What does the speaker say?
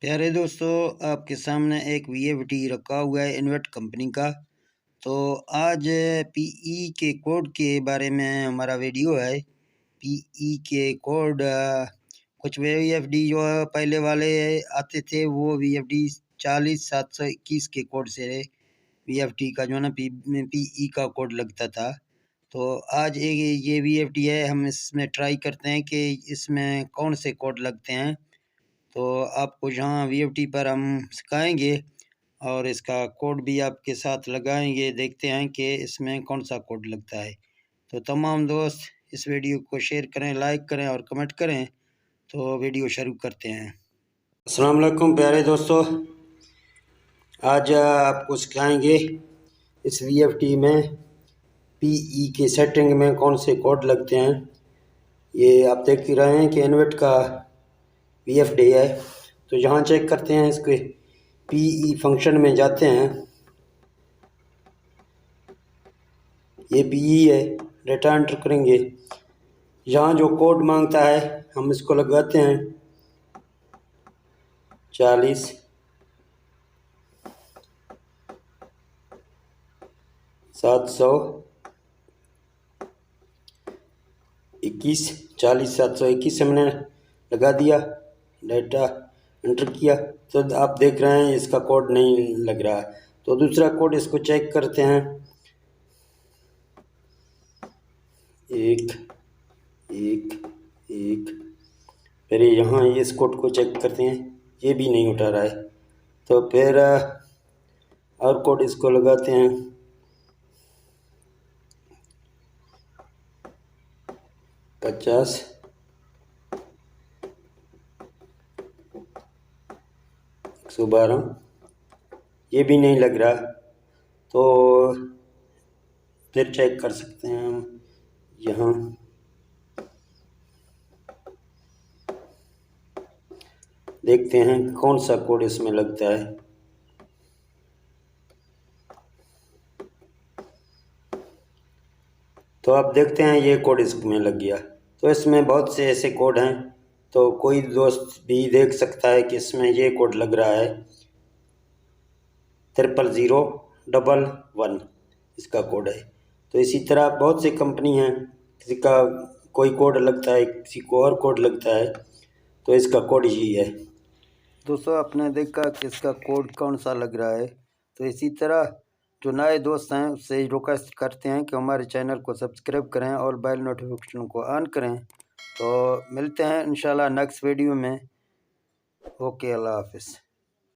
प्यारे दोस्तों, आपके सामने एक VFD रखा हुआ है इन्वेट कंपनी का। तो आज PE के कोड के बारे में हमारा वीडियो है। PE के कोड कुछ VFD जो पहले वाले आते थे वो VFD 40721 के कोड से VFD का जो ना PE का कोड लगता था। तो आज ये VFD है, हम इसमें ट्राई करते हैं कि इसमें कौन से कोड लगते हैं। तो आपको यहाँ VFD पर हम सिखाएंगे और इसका कोड भी आपके साथ लगाएंगे। देखते हैं कि इसमें कौन सा कोड लगता है। तो तमाम दोस्त इस वीडियो को शेयर करें, लाइक करें और कमेंट करें। तो वीडियो शुरू करते हैं। अस्सलाम वालेकुम प्यारे दोस्तों, आज आपको सिखाएंगे इस VFD में PE के सेटिंग में कौन से कोड लगते हैं। ये आप देख ही रहे हैं कि इन्वेट का VFD है। तो यहाँ चेक करते हैं, इसके PE फंक्शन में जाते हैं। ये PE है, डेटा एंटर करेंगे। यहाँ जो कोड मांगता है हम इसको लगाते हैं 40 721 40 721 हमने लगा दिया, डेटा एंटर किया। तो आप देख रहे हैं इसका कोड नहीं लग रहा है। तो दूसरा कोड इसको चेक करते हैं। एक एक एक फिर यहाँ इस कोड को चेक करते हैं, ये भी नहीं उठा रहा है। तो फिर और कोड इसको लगाते हैं 50 112, ये भी नहीं लग रहा। तो फिर चेक कर सकते हैं हम यहाँ। देखते हैं कौन सा कोड इसमें लगता है। तो आप देखते हैं ये कोड इसमें लग गया। तो इसमें बहुत से ऐसे कोड हैं, तो कोई दोस्त भी देख सकता है कि इसमें ये कोड लग रहा है 000111 इसका कोड है। तो इसी तरह बहुत सी कंपनी हैं, किसी का कोई कोड लगता है, किसी को और कोड लगता है। तो इसका कोड यही है। दोस्तों, आपने देखा कि इसका कोड कौन सा लग रहा है। तो इसी तरह जो नए दोस्त हैं उससे रिक्वेस्ट करते हैं कि हमारे चैनल को सब्सक्राइब करें और बेल नोटिफिकेशन को ऑन करें। तो मिलते हैं इंशाल्लाह नेक्स्ट वीडियो में। ओके, अल्लाह हाफिज़।